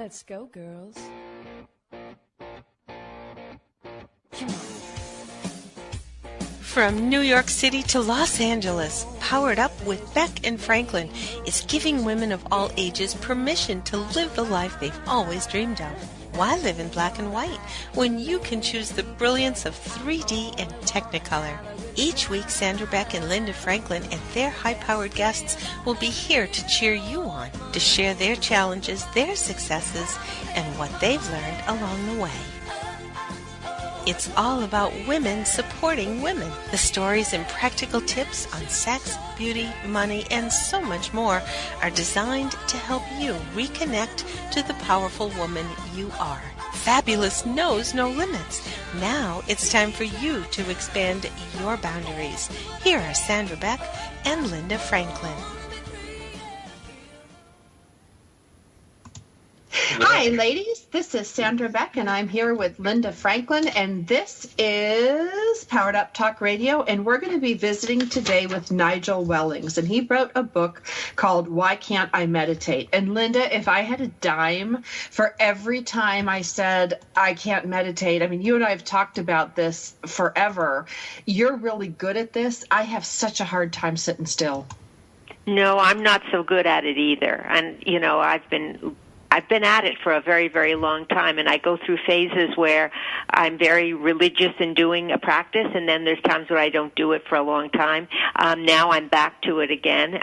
Let's go, girls. Come on. From New York City to Los Angeles, Powered Up with Beck and Franklin is giving women of all ages permission to live the life they've always dreamed of. Why live in black and white when you can choose the brilliance of 3D and Technicolor? Each week, Sandra, Beck, and Linda Franklin and their high-powered guests will be here to cheer you on, to share their challenges, their successes, and what they've learned along the way. It's all about women supporting women. The stories and practical tips on sex, beauty, money, and so much more are designed to help you reconnect to the powerful woman you are. Fabulous knows no limits. Now it's time for you to expand your boundaries. Here are Sandra Beck and Linda Franklin. Hi, ladies. This is Sandra Beck, and I'm here with Linda Franklin, and this is Powered Up Talk Radio, and we're going to be visiting today with Nigel Wellings, and he wrote a book called Why Can't I Meditate? And Linda, if I had a dime for every time I said I can't meditate, I mean, you and I have talked about this forever. You're really good at this. I have such a hard time sitting still. No, I'm not so good at it either. And, you know, I've been at it for a very, very long time, and I go through phases where I'm very religious in doing a practice, and then there's times where I don't do it for a long time. Now I'm back to it again,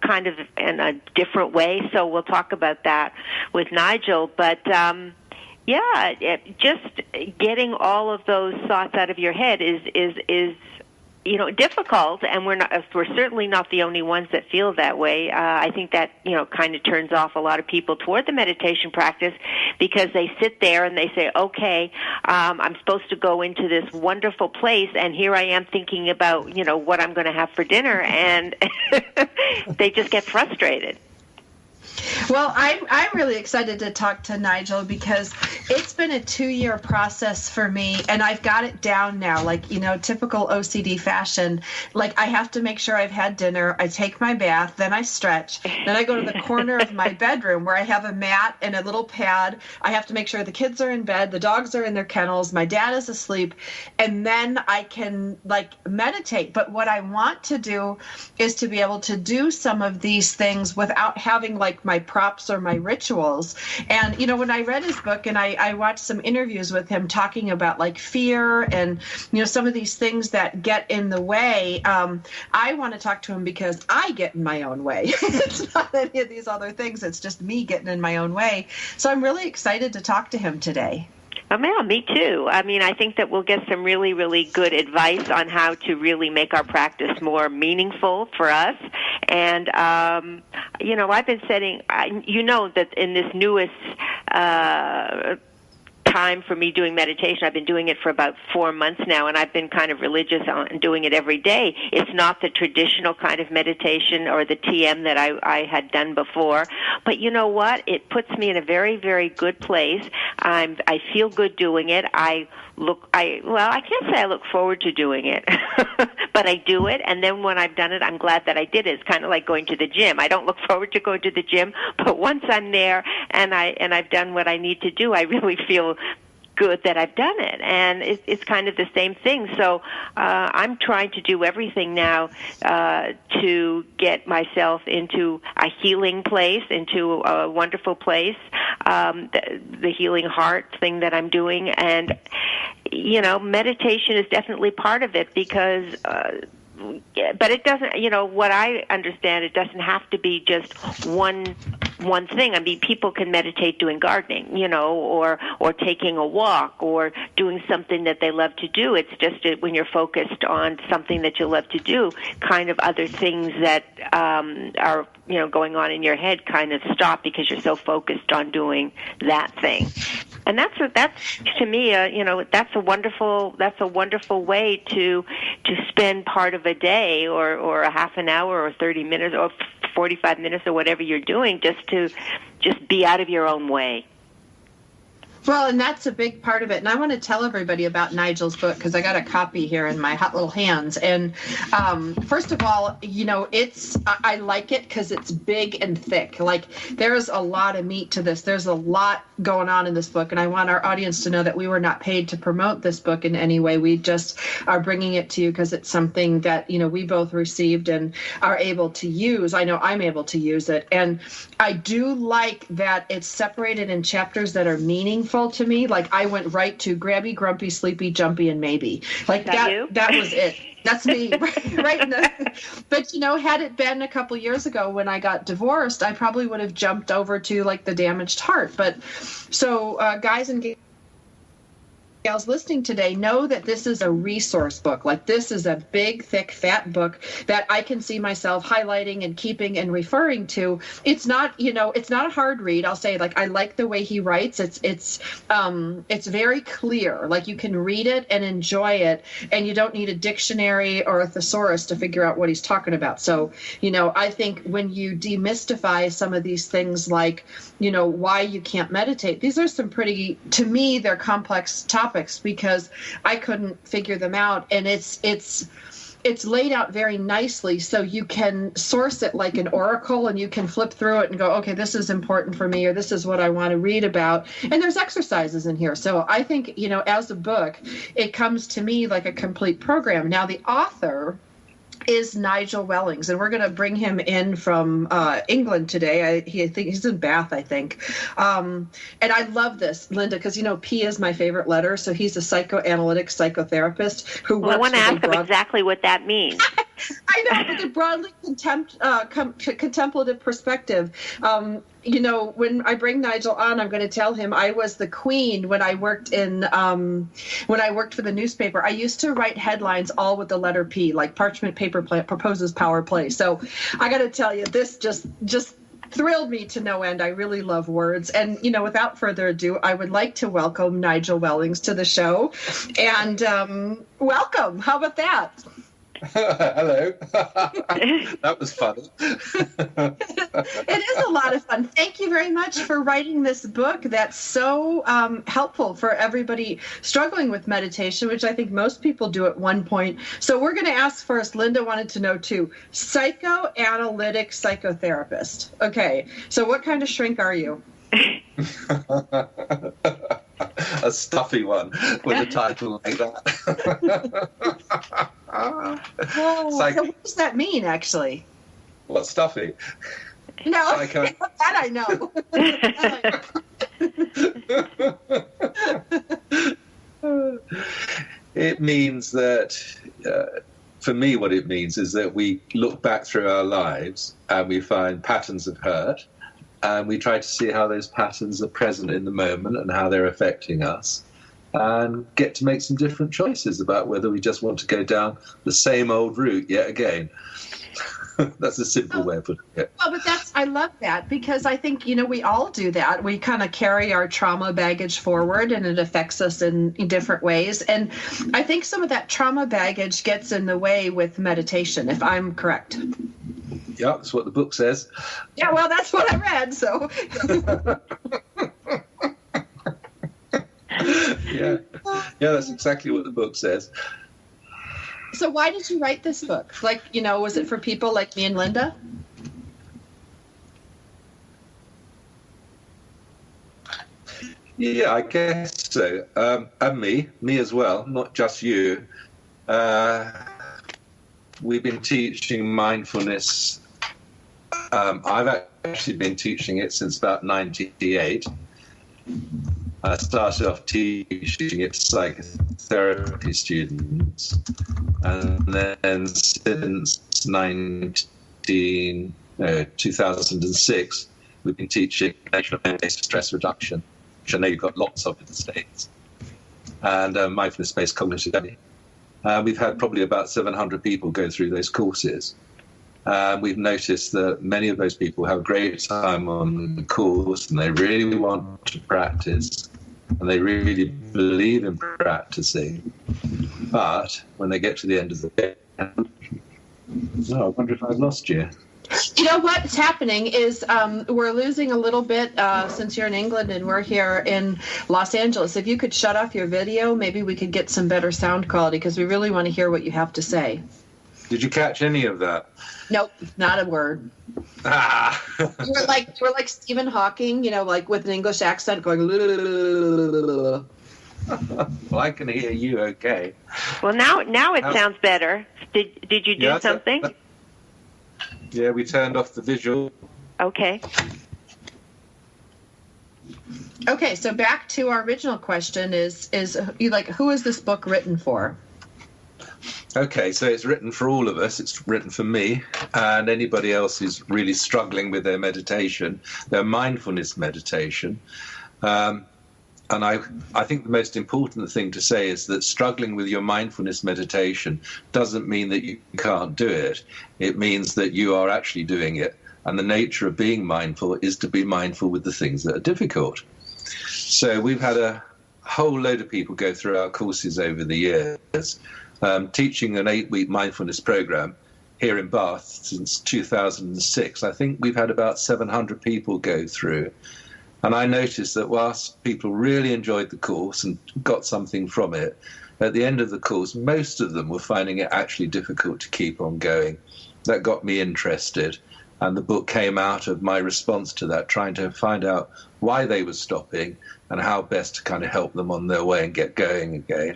kind of in a different way, so we'll talk about that with Nigel. But, just getting all of those thoughts out of your head is difficult, and we're certainly not the only ones that feel that way. I think that, kind of turns off a lot of people toward the meditation practice because they sit there and they say, okay, I'm supposed to go into this wonderful place, and here I am thinking about, what I'm going to have for dinner, and they just get frustrated. Well, I'm really excited to talk to Nigel because it's been a 2-year process for me, and I've got it down now, like, typical OCD fashion. Like, I have to make sure I've had dinner, I take my bath, then I stretch, then I go to the corner of my bedroom where I have a mat and a little pad. I have to make sure the kids are in bed, the dogs are in their kennels, my dad is asleep, and then I can, meditate. But what I want to do is to be able to do some of these things without having, my props or my rituals. And, when I read his book and I watched some interviews with him talking about fear and, some of these things that get in the way, I want to talk to him because I get in my own way. It's not any of these other things. It's just me getting in my own way. So I'm really excited to talk to him today. Oh, yeah, me too. I mean, I think that we'll get some really, really good advice on how to really make our practice more meaningful for us. And, I've been setting, that in this newest time for me doing meditation, I've been doing it for about 4 months now, and I've been kind of religious on doing it every day. It's not the traditional kind of meditation or the TM that I had done before, but you know what? It puts me in a very, very good place. I feel good doing it. I can't say I look forward to doing it, but I do it, and then when I've done it, I'm glad that I did it. It's kind of like going to the gym. I don't look forward to going to the gym, but once I'm there and I've done what I need to do, I really feel good that I've done it, and it's kind of the same thing. So I'm trying to do everything now to get myself into a healing place, into a wonderful place, the healing heart thing that I'm doing, and meditation is definitely part of it because but it doesn't, what I understand, it doesn't have to be just one thing. I mean, people can meditate doing gardening, or taking a walk or doing something that they love to do. It's just when you're focused on something that you love to do, kind of other things that are, going on in your head kind of stop because you're so focused on doing that thing. And that's to me, that's a wonderful way to spend part of a day or a half an hour or 30 minutes or 45 minutes or whatever you're doing, just to be out of your own way. Well, and that's a big part of it. And I want to tell everybody about Nigel's book because I got a copy here in my hot little hands. And first of all, I like it because it's big and thick. Like, there's a lot of meat to this. There's a lot going on in this book. And I want our audience to know that we were not paid to promote this book in any way. We just are bringing it to you because it's something that, we both received and are able to use. I know I'm able to use it. And I do like that it's separated in chapters that are meaningful to me. Like, I went right to grabby, grumpy, sleepy, jumpy, and maybe. Like that was it. That's me. But had it been a couple years ago when I got divorced, I probably would have jumped over to like the damaged heart. But so guys and gals listening today, know that this is a resource book. Like, this is a big, thick, fat book that I can see myself highlighting and keeping and referring to. It's not, it's not a hard read. I'll say, like, I like the way he writes. It's very clear. Like, you can read it and enjoy it, and you don't need a dictionary or a thesaurus to figure out what he's talking about. So, I think when you demystify some of these things, like, why you can't meditate, these are some pretty, to me, they're complex topics because I couldn't figure them out, and it's laid out very nicely, so you can source it like an oracle, and you can flip through it and go, okay, this is important for me, or this is what I want to read about. And there's exercises in here. So I think, as a book, it comes to me like a complete program. Now, the author is Nigel Wellings, and we're going to bring him in from England today. I think he's in Bath, I think. And I love this, Linda, because P is my favorite letter. So he's a psychoanalytic psychotherapist who works. I want to ask him exactly what that means. I know, with a broadly contemplative perspective. When I bring Nigel on, I'm going to tell him I was the queen when I worked for the newspaper. I used to write headlines all with the letter P, like parchment paper proposes power play. So I got to tell you, this just thrilled me to no end. I really love words. And, without further ado, I would like to welcome Nigel Wellings to the show. And welcome. How about that? Hello. That was funny. It is a lot of fun. Thank you very much for writing this book that's so helpful for everybody struggling with meditation, which I think most people do at one point. So we're going to ask first, Linda wanted to know too, psychoanalytic psychotherapist. Okay, so what kind of shrink are you? A stuffy one with a title like that. So what does that mean, actually? What, stuffy? No, that I know. It means that, for me, what it means is that we look back through our lives and we find patterns of hurt, and we try to see how those patterns are present in the moment and how they're affecting us, and get to make some different choices about whether we just want to go down the same old route yet again. That's a simple way of putting it. Well, but I love that, because I think, we all do that. We kind of carry our trauma baggage forward, and it affects us in different ways. And I think some of that trauma baggage gets in the way with meditation, if I'm correct. Yeah, that's what the book says. Yeah, well, that's what I read, so. Yeah, that's exactly what the book says. So why did you write this book? Like, was it for people like me and Linda? Yeah, I guess so. And me as well, not just you. We've been teaching mindfulness. I've actually been teaching it since about 1998. I started off teaching it to psychotherapy students, and then since 2006, we've been teaching based stress reduction, which I know you've got lots of in the States, and mindfulness-based cognitive therapy. We've had probably about 700 people go through those courses. We've noticed that many of those people have a great time on the course, and they really want to practice, and they really believe in practicing. But when they get to the end of the day, I wonder if I've lost you. You know what's happening is we're losing a little bit since you're in England and we're here in Los Angeles. If you could shut off your video, maybe we could get some better sound quality because we really want to hear what you have to say. Did you catch any of that? Nope, not a word. You were like Stephen Hawking, like with an English accent going. Well, I can hear you okay. Well, now it sounds better. Did you do something? Yeah, we turned off the visual. Okay. Okay, so back to our original question is who is this book written for? Okay, so it's written for all of us. It's written for me and anybody else who's really struggling with their meditation, their mindfulness meditation. And I think the most important thing to say is that struggling with your mindfulness meditation doesn't mean that you can't do it. It means that you are actually doing it. And the nature of being mindful is to be mindful with the things that are difficult. So we've had a whole load of people go through our courses over the years, teaching an 8-week mindfulness program here in Bath since 2006. I think we've had about 700 people go through. And I noticed that whilst people really enjoyed the course and got something from it, at the end of the course, most of them were finding it actually difficult to keep on going. That got me interested. And the book came out of my response to that, trying to find out why they were stopping and how best to kind of help them on their way and get going again.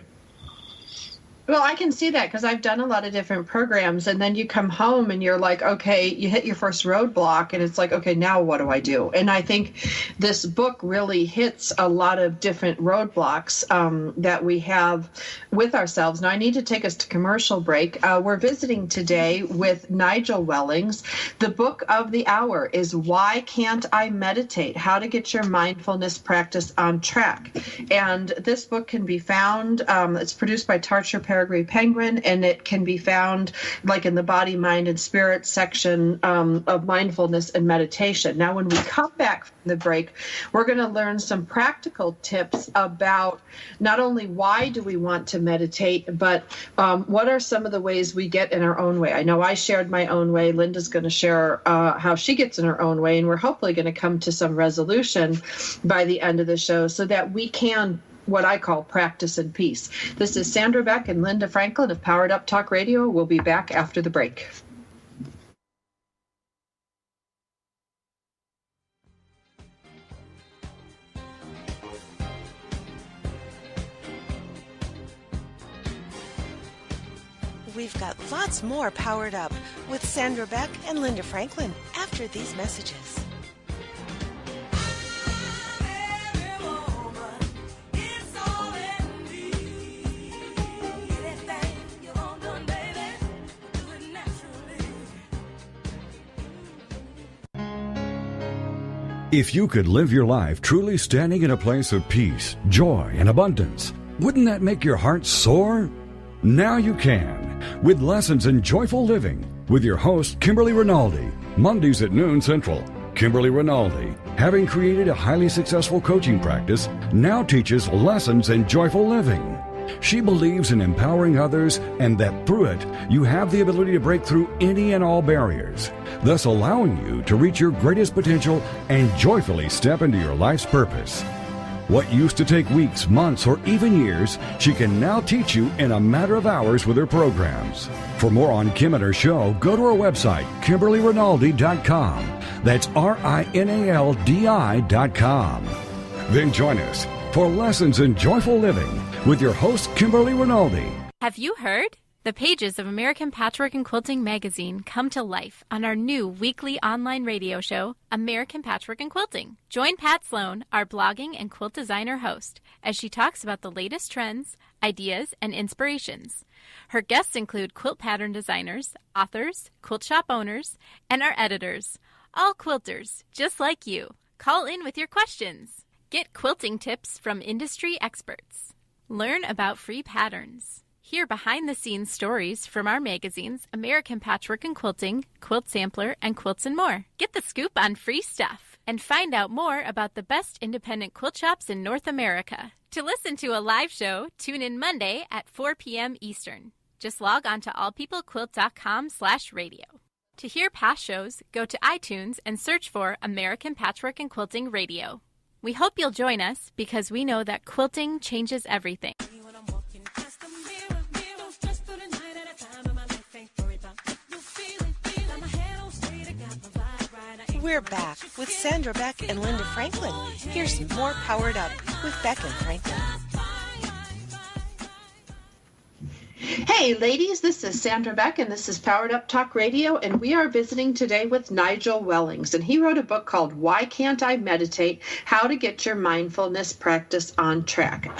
Well, I can see that because I've done a lot of different programs, and then you come home and you're like, okay, you hit your first roadblock, and it's like, okay, now what do I do? And I think this book really hits a lot of different roadblocks that we have with ourselves. Now, I need to take us to commercial break. We're visiting today with Nigel Wellings. The book of the hour is Why Can't I Meditate? How to Get Your Mindfulness Practice on Track. And this book can be found, it's produced by Tarcher Penguin, and it can be found like in the body, mind, and spirit section of mindfulness and meditation. Now, when we come back from the break, we're going to learn some practical tips about not only why do we want to meditate, but what are some of the ways we get in our own way. I know I shared my own way. Linda's going to share how she gets in her own way, and we're hopefully going to come to some resolution by the end of the show so that we can what I call practice in peace. This is Sandra Beck and Linda Franklin of Powered Up Talk Radio. We'll be back after the break. We've got lots more Powered Up with Sandra Beck and Linda Franklin after these messages. If you could live your life truly standing in a place of peace, joy, and abundance, wouldn't that make your heart soar? Now you can, with Lessons in Joyful Living, with your host, Kimberly Rinaldi, Mondays at noon Central. Kimberly Rinaldi, having created a highly successful coaching practice, now teaches Lessons in Joyful Living. She believes in empowering others and that through it, you have the ability to break through any and all barriers, thus allowing you to reach your greatest potential and joyfully step into your life's purpose. What used to take weeks, months, or even years, she can now teach you in a matter of hours with her programs. For more on Kim and her show, go to her website, KimberlyRinaldi.com. That's RINALDI.com. Then join us for Lessons in Joyful Living with your host, Kimberly Rinaldi. Have you heard? The pages of American Patchwork and Quilting magazine come to life on our new weekly online radio show, American Patchwork and Quilting. Join Pat Sloan, our blogging and quilt designer host, as she talks about the latest trends, ideas, and inspirations. Her guests include quilt pattern designers, authors, quilt shop owners, and our editors, all quilters, just like you. Call in with your questions. Get quilting tips from industry experts. Learn about free patterns. Hear behind-the-scenes stories from our magazines, American Patchwork and Quilting, Quilt Sampler, and Quilts and More. Get the scoop on free stuff and find out more about the best independent quilt shops in North America. To listen to a live show, tune in Monday at 4 p.m. Eastern. Just log on to allpeoplequilt.com/radio. To hear past shows, go to iTunes and search for American Patchwork and Quilting Radio. We hope you'll join us because we know that quilting changes everything. We're back with Sandra, Beck, and Linda Franklin. Here's more Powered Up with Beck and Franklin. Hey, ladies, this is Sandra Beck, and this is Powered Up Talk Radio, and we are visiting today with Nigel Wellings, and he wrote a book called Why Can't I Meditate? How to Get Your Mindfulness Practice on Track.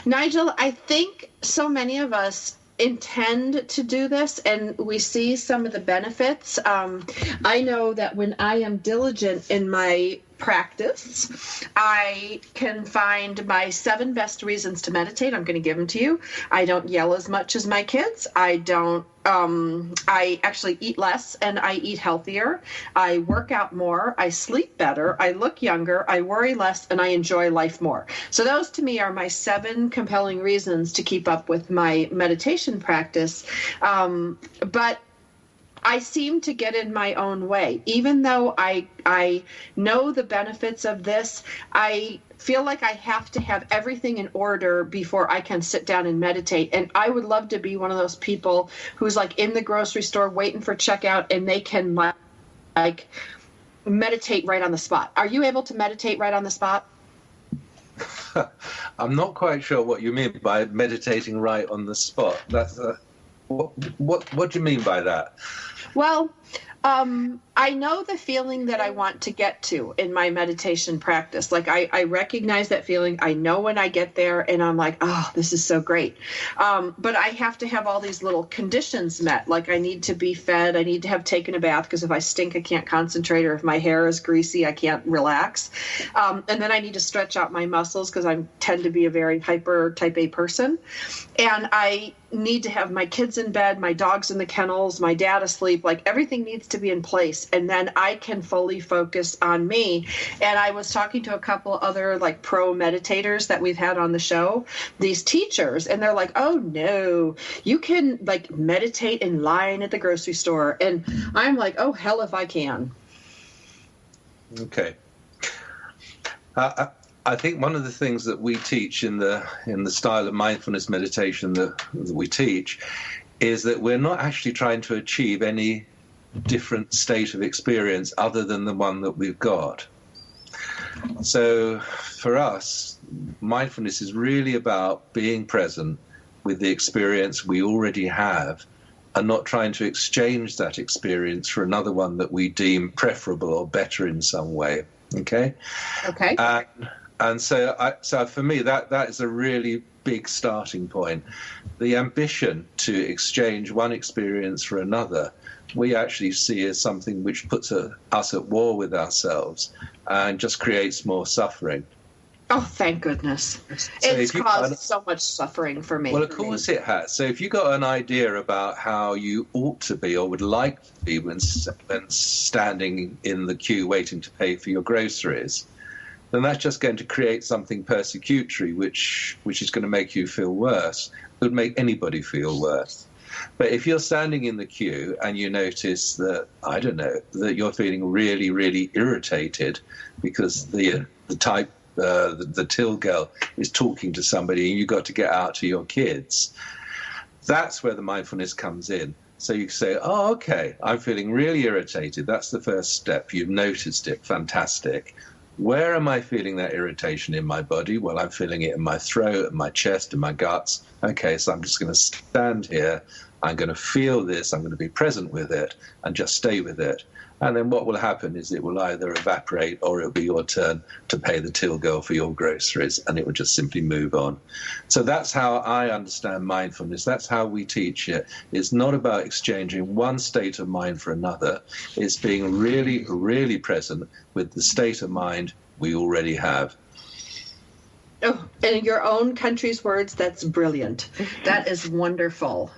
Nigel, I think so many of us intend to do this, and we see some of the benefits. I know that when I am diligent in my practice, I can find my 7 best reasons to meditate. I'm going to give them to you. I don't yell as much as my kids. I actually eat less and I eat healthier. I work out more. I sleep better. I look younger. I worry less and I enjoy life more. So those to me are my 7 compelling reasons to keep up with my meditation practice. But I seem to get in my own way. Even though I know the benefits of this, I feel like I have to have everything in order before I can sit down and meditate. And I would love to be one of those people who's like in the grocery store waiting for checkout and they can like meditate right on the spot. Are you able to meditate right on the spot? I'm not quite sure what you mean by meditating right on the spot. That's what do you mean by that? Well, I know the feeling that I want to get to in my meditation practice. Like I recognize that feeling. I know when I get there and I'm like, oh, this is so great. But I have to have all these little conditions met. Like I need to be fed. I need to have taken a bath because if I stink, I can't concentrate. Or if my hair is greasy, I can't relax. And then I need to stretch out my muscles because I tend to be a very hyper type A person. And I need to have my kids in bed, my dogs in the kennels, my dad asleep. Like everything needs to be in place. And then I can fully focus on me. And I was talking to a couple other like pro meditators that we've had on the show, these teachers, and they're like, oh no, you can like meditate in line at the grocery store. And I'm like, oh hell if I can. Okay. I think one of the things that we teach in the style of mindfulness meditation that we teach is that we're not actually trying to achieve any different state of experience other than the one that we've got. So for us, mindfulness is really about being present with the experience we already have and not trying to exchange that experience for another one that we deem preferable or better in some way. Okay? Okay. And so for me, that is a really big starting point. The ambition to exchange one experience for another, we actually see as something which puts us at war with ourselves and just creates more suffering. Oh, thank goodness. It's caused so much suffering for me. Well, of course it has. So if you got an idea about how you ought to be or would like to be when standing in the queue waiting to pay for your groceries, then that's just going to create something persecutory, which is going to make you feel worse. It would make anybody feel worse. But if you're standing in the queue and you notice that, I don't know, that you're feeling really, really irritated because the till girl is talking to somebody and you've got to get out to your kids, that's where the mindfulness comes in. So you say, oh, okay, I'm feeling really irritated. That's the first step. You've noticed it. Fantastic. Where am I feeling that irritation in my body? Well, I'm feeling it in my throat, in my chest, in my guts. Okay, so I'm just going to stand here. I'm going to feel this. I'm going to be present with it and just stay with it. And then what will happen is it will either evaporate or it'll be your turn to pay the till girl for your groceries, and it will just simply move on. So that's how I understand mindfulness. That's how we teach it. It's not about exchanging one state of mind for another. It's being really, really present with the state of mind we already have. Oh, in your own country's words, that's brilliant. That is wonderful.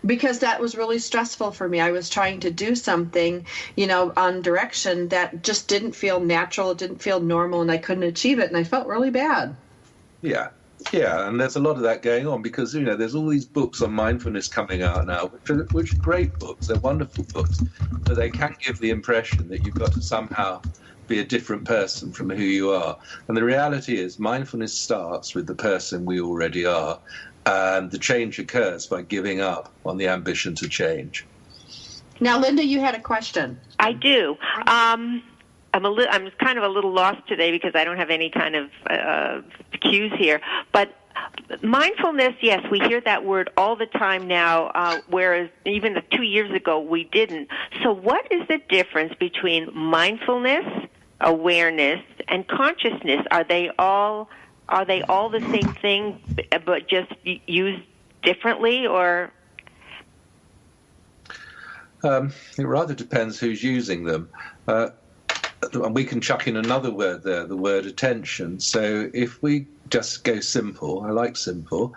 Because that was really stressful for me. I was trying to do something, on direction that just didn't feel natural. It didn't feel normal, and I couldn't achieve it, and I felt really bad. Yeah. Yeah, and there's a lot of that going on because, there's all these books on mindfulness coming out now, which are great books. They're wonderful books, but they can give the impression that you've got to somehow be a different person from who you are. And the reality is mindfulness starts with the person we already are, and the change occurs by giving up on the ambition to change. Now, Linda, you had a question. I do. I'm kind of a little lost today because I don't have any kind of cues here. But mindfulness, yes, we hear that word all the time now, whereas even 2 years ago we didn't. So what is the difference between mindfulness, awareness, and consciousness? Are they all the same thing, but just used differently, or? It rather depends who's using them. And we can chuck in another word there, the word attention. So if we just go simple, I like simple,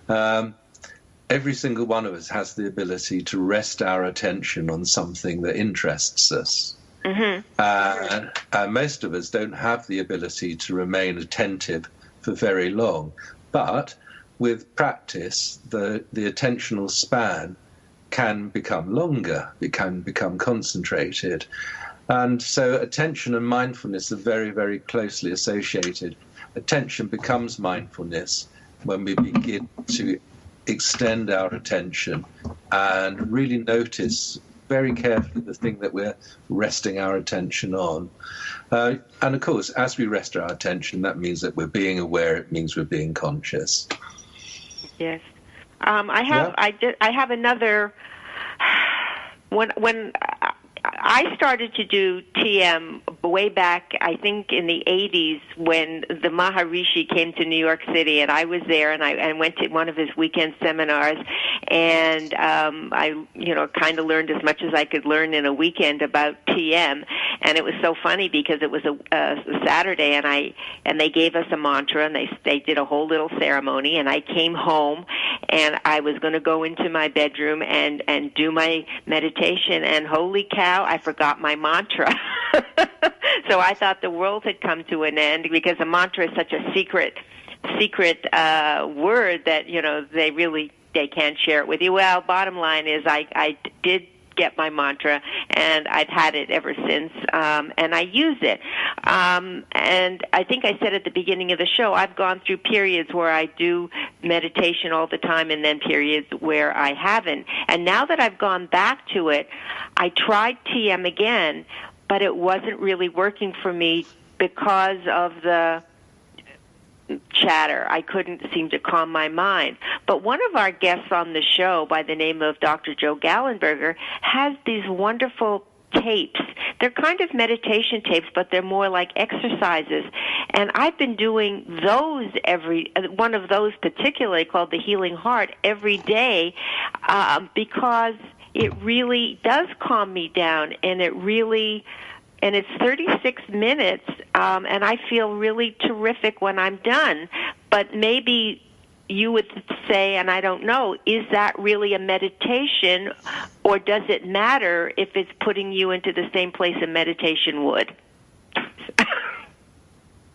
every single one of us has the ability to rest our attention on something that interests us. Mm-hmm. And most of us don't have the ability to remain attentive for very long. But with practice, the attentional span can become longer, it can become concentrated. And so attention and mindfulness are very, very closely associated. Attention becomes mindfulness when we begin to extend our attention and really notice very carefully the thing that we're resting our attention on. And of course, as we rest our attention, that means that we're being aware, it means we're being conscious. Yes. I have another. When I started to do TM way back, I think in the 80s, when the Maharishi came to New York City, and I was there, and I went to one of his weekend seminars, and I kind of learned as much as I could learn in a weekend about TM, and it was so funny because it was a Saturday, and they gave us a mantra, and they did a whole little ceremony, and I came home, and I was going to go into my bedroom and do my meditation, and holy cow, I forgot my mantra. So I thought the world had come to an end because a mantra is such a secret word that, they can't share it with you. Well, bottom line is I did get my mantra, and I've had it ever since, and I use it. And I think I said at the beginning of the show, I've gone through periods where I do meditation all the time and then periods where I haven't. And now that I've gone back to it, I tried TM again, but it wasn't really working for me because of the chatter. I couldn't seem to calm my mind. But one of our guests on the show by the name of Dr. Joe Gallenberger has these wonderful tapes. They're kind of meditation tapes, but they're more like exercises. And I've been doing those one of those particularly called the Healing Heart every day because it really does calm me down, and it's 36 minutes, and I feel really terrific when I'm done. But maybe you would say, and I don't know, is that really a meditation, or does it matter if it's putting you into the same place a meditation would?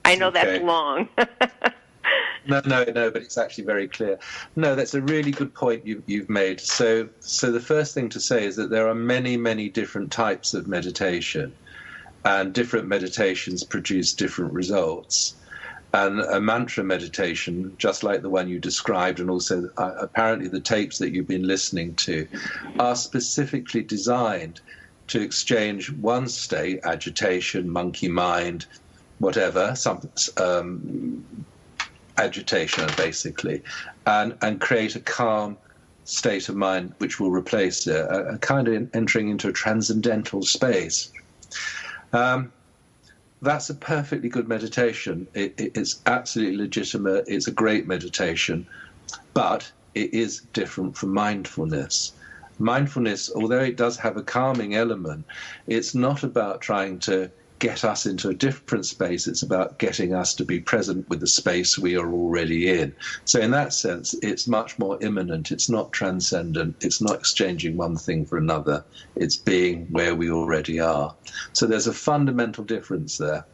I know that's long. No, but it's actually very clear. No, that's a really good point you've made. So the first thing to say is that there are many, many different types of meditation, and different meditations produce different results. And a mantra meditation, just like the one you described, and also apparently the tapes that you've been listening to, are specifically designed to exchange one state, agitation, monkey mind, whatever, some agitation basically, and create a calm state of mind which will replace it, a kind of entering into a transcendental space. That's a perfectly good meditation. It's absolutely legitimate. It's a great meditation, but it is different from mindfulness. Mindfulness, although it does have a calming element, it's not about trying to get us into a different space. It's about getting us to be present with the space we are already in. So in that sense, it's much more immanent. It's not transcendent. It's not exchanging one thing for another. It's being where we already are. So there's a fundamental difference there.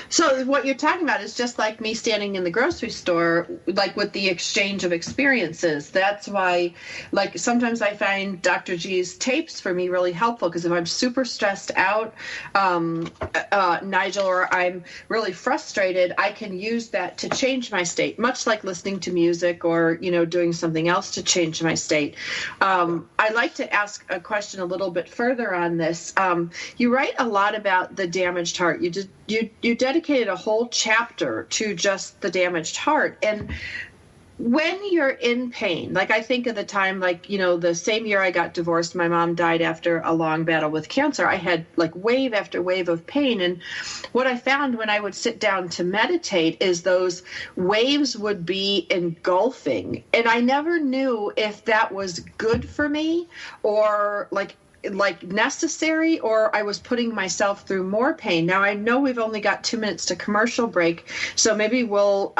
So what you're talking about is just like me standing in the grocery store, like with the exchange of experiences. That's why, like, sometimes I find Dr. G's tapes for me really helpful, because if I'm super stressed out, Nigel, or I'm really frustrated, I can use that to change my state, much like listening to music or, doing something else to change my state. I'd like to ask a question a little bit further on this. You write a lot about the damaged heart. You dedicated a whole chapter to just the damaged heart. And when you're in pain, like I think of the time, like, the same year I got divorced, my mom died after a long battle with cancer. I had like wave after wave of pain. And what I found when I would sit down to meditate is those waves would be engulfing. And I never knew if that was good for me or like necessary, or I was putting myself through more pain. Now I know we've only got 2 minutes to commercial break, so maybe we'll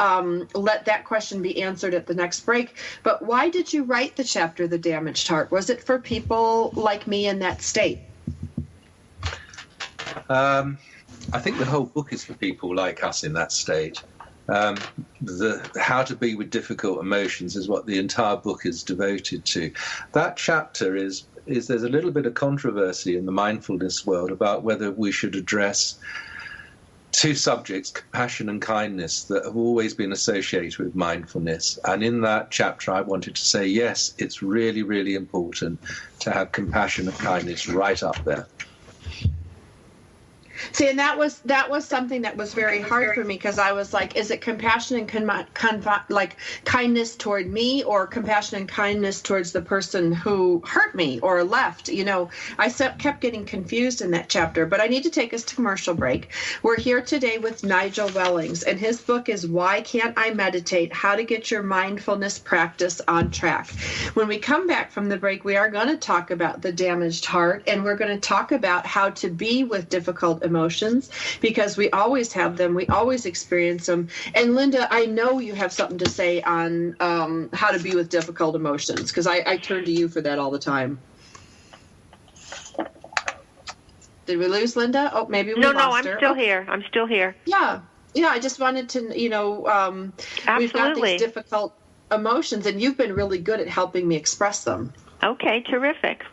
let that question be answered at the next break. But why did you write the chapter, The Damaged Heart? Was it for people like me in that state? I think the whole book is for people like us in that state. The how to be with difficult emotions is what the entire book is devoted to. That chapter is there's a little bit of controversy in the mindfulness world about whether we should address two subjects, compassion and kindness, that have always been associated with mindfulness. And in that chapter, I wanted to say, yes, it's really, really important to have compassion and kindness right up there. See, and that was something that was very hard for me, because I was like, is it compassion and like kindness toward me, or compassion and kindness towards the person who hurt me or left? I kept getting confused in that chapter. But I need to take us to commercial break. We're here today with Nigel Wellings, and his book is Why Can't I Meditate? How to Get Your Mindfulness Practice on Track. When we come back from the break, we are going to talk about the damaged heart, and we're going to talk about how to be with difficult emotions, because we always have them, we always experience them. And Linda, I know you have something to say on how to be with difficult emotions, because I turn to you for that all the time. Did we lose Linda? Oh, maybe we lost her. I'm still here. Yeah, I just wanted to, we've got these difficult emotions, and you've been really good at helping me express them. Okay, terrific.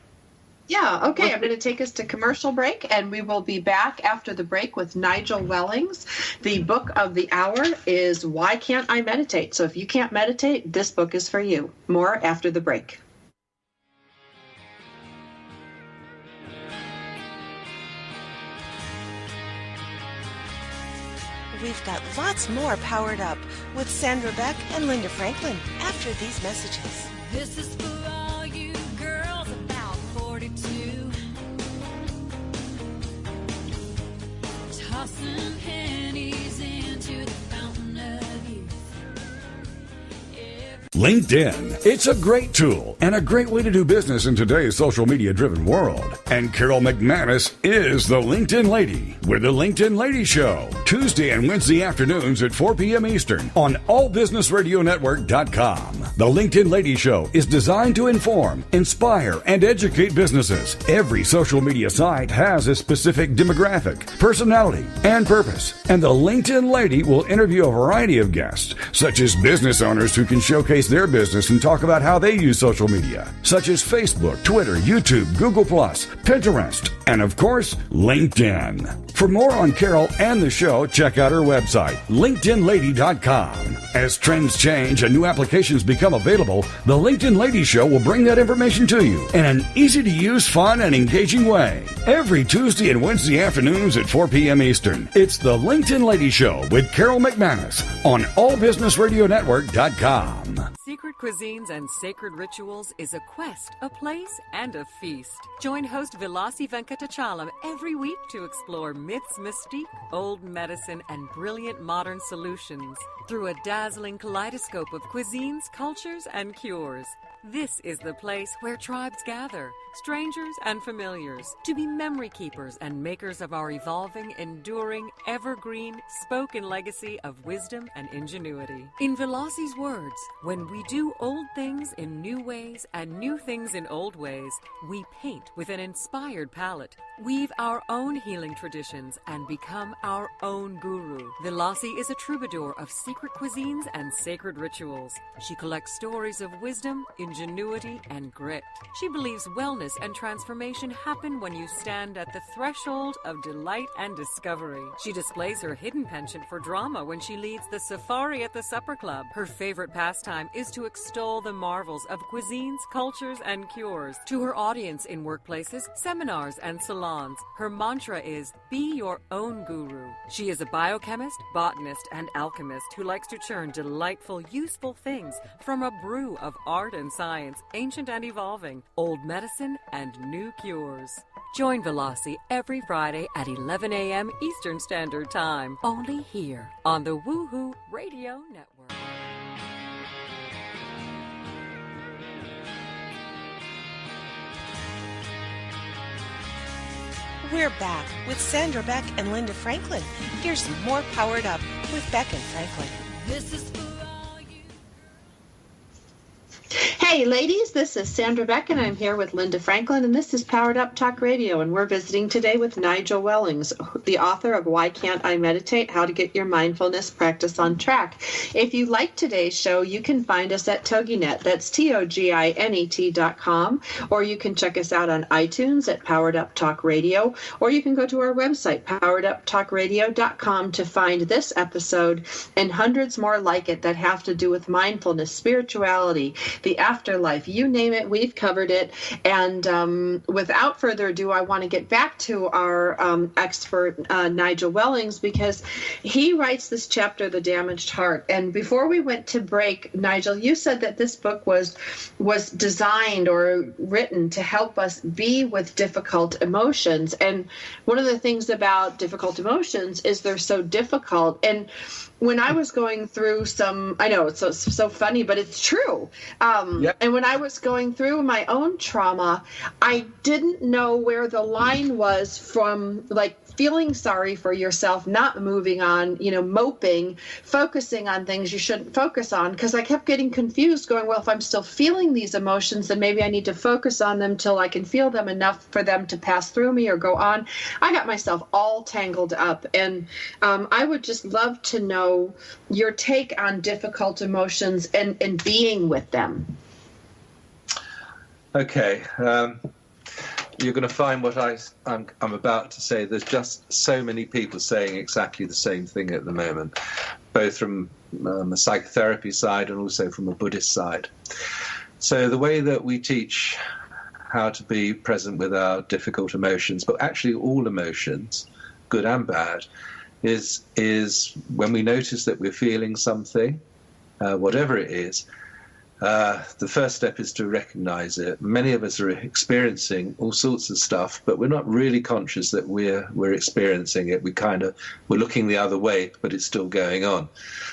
Yeah, okay. I'm going to take us to commercial break, and we will be back after the break with Nigel Wellings. The book of the hour is Why Can't I Meditate? So if you can't meditate, this book is for you. More after the break. We've got lots more Powered Up with Sandra Beck and Linda Franklin after these messages. This is for all you girls about 42. Tossing pennies into the fountain of youth. LinkedIn. It's a great tool and a great way to do business in today's social media-driven world. And Carol McManus is the LinkedIn Lady with the LinkedIn Lady Show, Tuesday and Wednesday afternoons at 4 p.m. Eastern on allbusinessradionetwork.com. The LinkedIn Lady Show is designed to inform, inspire, and educate businesses. Every social media site has a specific demographic, personality, and purpose. And the LinkedIn Lady will interview a variety of guests, such as business owners who can showcase their business and talk about how they use social media, such as Facebook, Twitter, YouTube, Google+, Pinterest, and of course, LinkedIn. For more on Carol and the show, check out her website, LinkedInLady.com. As trends change and new applications become available, the LinkedIn Lady Show will bring that information to you in an easy-to-use, fun, and engaging way. Every Tuesday and Wednesday afternoons at 4 p.m. Eastern, it's the LinkedIn Lady Show with Carol McManus on allbusinessradionetwork.com. Secret Cuisines and Sacred Rituals is a quest, a place, and a feast. Join host Vilasi Venkatachalam every week to explore myths, mystique, old medicine, and brilliant modern solutions through a dazzling kaleidoscope of cuisines, cultures, and cures. This is the place where tribes gather, strangers and familiars, to be memory keepers and makers of our evolving, enduring, evergreen, spoken legacy of wisdom and ingenuity. In Velasi's words, when we do old things in new ways and new things in old ways. We paint with an inspired palette, weave our own healing traditions, and become our own guru. Vilasi is a troubadour of secret cuisines and sacred rituals. She collects stories of wisdom, ingenuity, and grit. She believes wellness and transformation happen when you stand at the threshold of delight and discovery. She displays her hidden penchant for drama when she leads the safari at the supper club. Her favorite pastime is to extol the marvels of cuisines, cultures, and cures. To her audience in workplaces, seminars, and salons, her mantra is, be your own guru. She is a biochemist, botanist, and alchemist who likes to churn delightful, useful things from a brew of art and science, ancient and evolving, old medicine, and new cures. Join Vilasi every Friday at 11 a.m. Eastern Standard Time, only here on the Woohoo Radio Network. We're back with Sandra Beck and Linda Franklin. Here's some more Powered Up with Beck and Franklin. This is for all you. Hey ladies, this is Sandra Beck and I'm here with Linda Franklin, and this is Powered Up Talk Radio, and we're visiting today with Nigel Wellings, the author of Why Can't I Meditate? How to Get Your Mindfulness Practice on Track. If you like today's show, you can find us at TogiNet, that's TOGINET.com, or you can check us out on iTunes at Powered Up Talk Radio, or you can go to our website, powereduptalkradio.com, to find this episode and hundreds more like it that have to do with mindfulness, spirituality, the afterlife, you name it, we've covered it. And without further ado, I want to get back to our expert, Nigel Wellings, because he writes this chapter, The Damaged Heart. And before we went to break, Nigel, you said that this book was designed or written to help us be with difficult emotions. And one of the things about difficult emotions is they're so difficult. And when I was going through I know it's so funny, but it's true. And when I was going through my own trauma, I didn't know where the line was from, like, feeling sorry for yourself, not moving on, moping, focusing on things you shouldn't focus on, because I kept getting confused, going, well, if I'm still feeling these emotions, then maybe I need to focus on them till I can feel them enough for them to pass through me or go on. I got myself all tangled up, and I would just love to know your take on difficult emotions and being with them. Okay. You're going to find what I'm about to say. There's just so many people saying exactly the same thing at the moment, both from a psychotherapy side and also from a Buddhist side. So the way that we teach how to be present with our difficult emotions, but actually all emotions, good and bad, is when we notice that we're feeling something, whatever it is, the first step is to recognize it. Many of us are experiencing all sorts of stuff, but we're not really conscious that we're experiencing it. We're looking the other way, but it's still going on.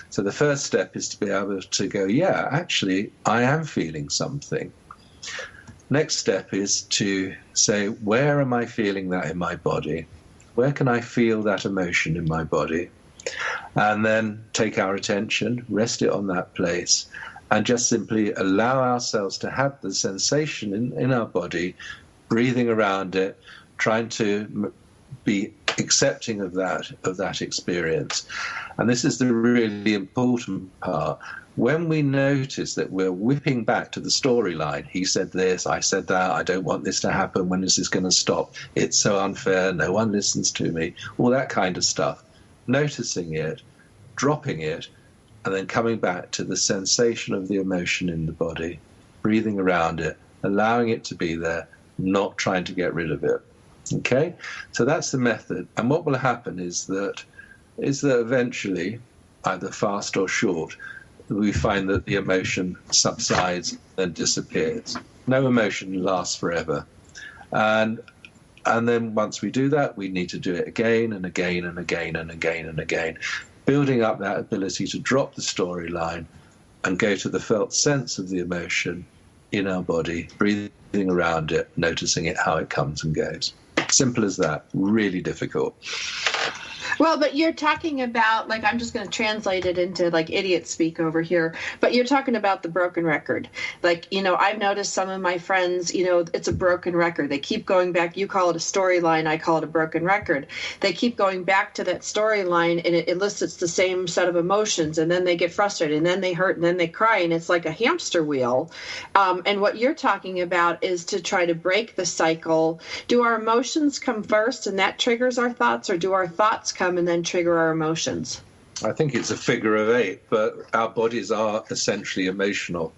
So the first step is to be able to go, yeah, actually, I am feeling something. Next step is to say, where am I feeling that in my body? Where can I feel that emotion in my body? And then take our attention, rest it on that place, and just simply allow ourselves to have the sensation in our body, breathing around it, trying to be accepting of that experience. And this is the really important part. When we notice that we're whipping back to the storyline, he said this, I said that, I don't want this to happen, when is this going to stop? It's so unfair, no one listens to me, all that kind of stuff. Noticing it, dropping it, and then coming back to the sensation of the emotion in the body, breathing around it, allowing it to be there, not trying to get rid of it. Okay? So that's the method. And what will happen is that eventually, either fast or short, we find that the emotion subsides and disappears. No emotion lasts forever. And then once we do that, we need to do it again and again and again and again and again, building up that ability to drop the storyline and go to the felt sense of the emotion in our body, breathing around it, noticing it, how it comes and goes. Simple as that. Really difficult. Well, but you're talking about, like, I'm just going to translate it into like idiot speak over here, but you're talking about the broken record. Like, I've noticed some of my friends, it's a broken record. They keep going back. You call it a storyline. I call it a broken record. They keep going back to that storyline, and it elicits the same set of emotions, and then they get frustrated, and then they hurt, and then they cry, and it's like a hamster wheel. And what you're talking about is to try to break the cycle. Do our emotions come first, and that triggers our thoughts, or do our thoughts come and then trigger our emotions? I think it's a figure of 8, but our bodies are essentially emotional.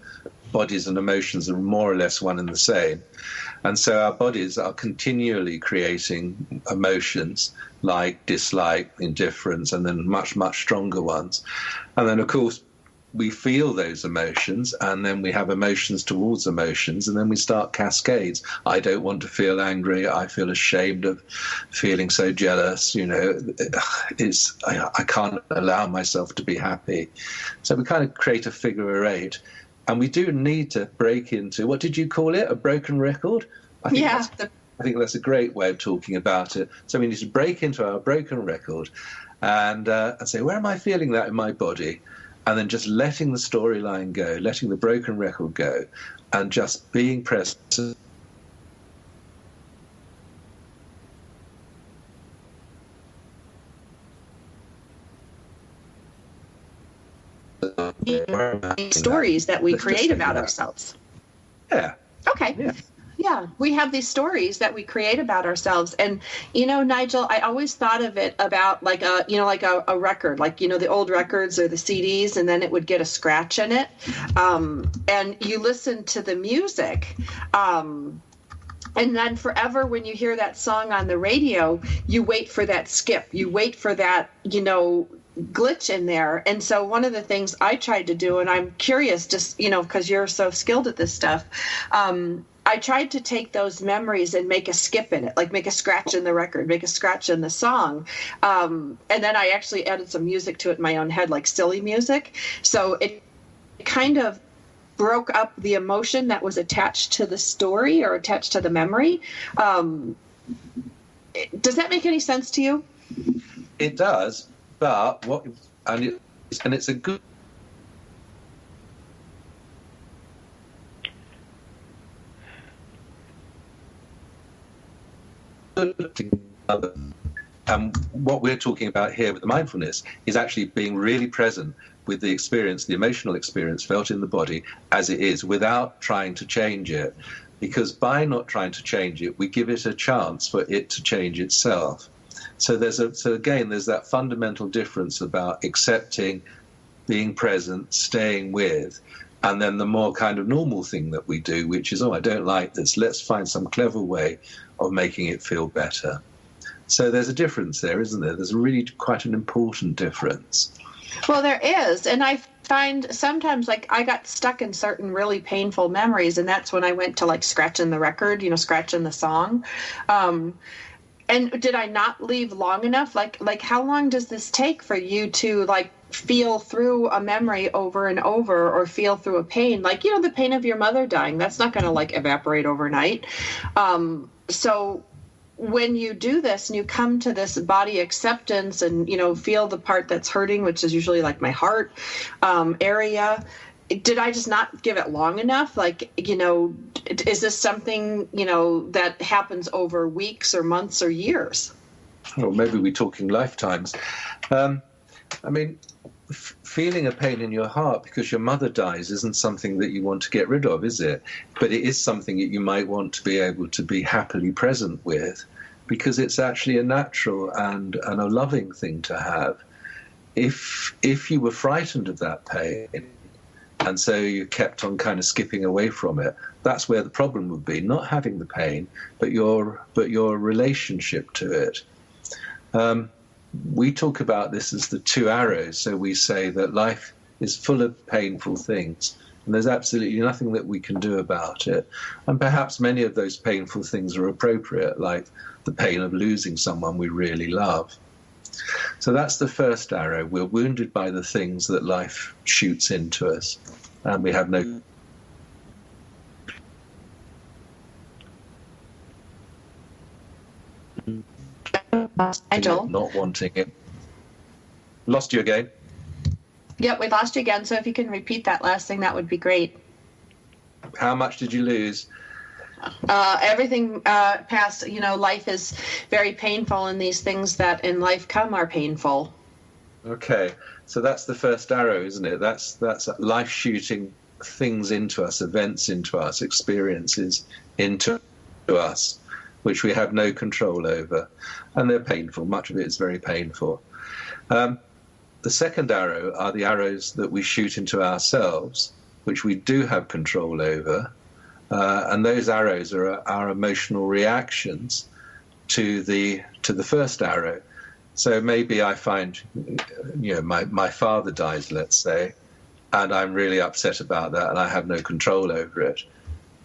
Bodies and emotions are more or less one and the same. And so our bodies are continually creating emotions like dislike, indifference, and then much, much stronger ones. And then, of course, we feel those emotions, and then we have emotions towards emotions, and then we start cascades. I don't want to feel angry. I feel ashamed of feeling so jealous. I can't allow myself to be happy. So we kind of create a figure of 8. And we do need to break into, what did you call it, a broken record? I think that's a great way of talking about it. So we need to break into our broken record and say, where am I feeling that in my body? And then just letting the storyline go, letting the broken record go, and just being present. Stories that we create about ourselves. Yeah. Okay. Yeah, we have these stories that we create about ourselves. And, Nigel, I always thought of it about like a record, like, the old records or the CDs, and then it would get a scratch in it. And you listen to the music. And then forever, when you hear that song on the radio, you wait for that skip. You wait for that, glitch in there. And so one of the things I tried to do, and I'm curious, just, because you're so skilled at this stuff, I tried to take those memories and make a skip in it, like make a scratch in the record, make a scratch in the song. And then I actually added some music to it in my own head, like silly music. So it kind of broke up the emotion that was attached to the story or attached to the memory. Does that make any sense to you? It does, but it's a good what we're talking about here with the mindfulness is actually being really present with the experience, the emotional experience felt in the body as it is, without trying to change it. Because by not trying to change it, we give it a chance for it to change itself. So there's that fundamental difference about accepting, being present, staying with, and then the more kind of normal thing that we do, which is, I don't like this, let's find some clever way of making it feel better. So there's a difference there, isn't there? There's really quite an important difference. Well, there is. And I find sometimes, like, I got stuck in certain really painful memories, and that's when I went to, like, scratching the record, scratching the song. And did I not leave long enough? Like, how long does this take for you to, like, feel through a memory over and over, or feel through a pain? Like, the pain of your mother dying, that's not going to, like, evaporate overnight. So when you do this and you come to this body acceptance and, feel the part that's hurting, which is usually like my heart area, did I just not give it long enough? Like, is this something, that happens over weeks or months or years? Or maybe we're talking lifetimes. Feeling a pain in your heart because your mother dies isn't something that you want to get rid of, is it? But it is something that you might want to be able to be happily present with, because it's actually a natural and a loving thing to have. If you were frightened of that pain, and so you kept on kind of skipping away from it, that's where the problem would be, not having the pain, but your relationship to it. We talk about this as the 2 arrows. So we say that life is full of painful things, and there's absolutely nothing that we can do about it. And perhaps many of those painful things are appropriate, like the pain of losing someone we really love. So that's the first arrow. We're wounded by the things that life shoots into us, and we have no Nigel? not wanting it. Lost you again. Yep, we lost you again. So if you can repeat that last thing, that would be great. How much did you lose? Everything past, life is very painful, and these things that in life come are painful. Okay, so that's the first arrow, isn't it? That's life shooting things into us, events into us, experiences into us, which we have no control over. And they're painful. Much of it is very painful. The second arrow are the arrows that we shoot into ourselves, which we do have control over. And those arrows are our emotional reactions to the first arrow. So maybe I find, my father dies, let's say, and I'm really upset about that, and I have no control over it.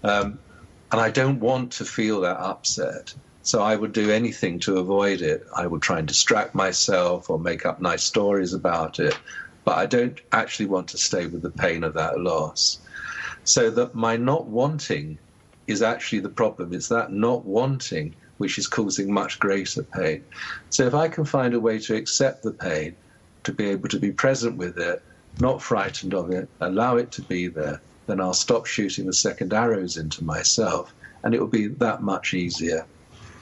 And I don't want to feel that upset. So I would do anything to avoid it. I would try and distract myself or make up nice stories about it. But I don't actually want to stay with the pain of that loss. So that my not wanting is actually the problem. It's that not wanting which is causing much greater pain. So if I can find a way to accept the pain, to be able to be present with it, not frightened of it, allow it to be there, then I'll stop shooting the second arrows into myself, and it will be that much easier.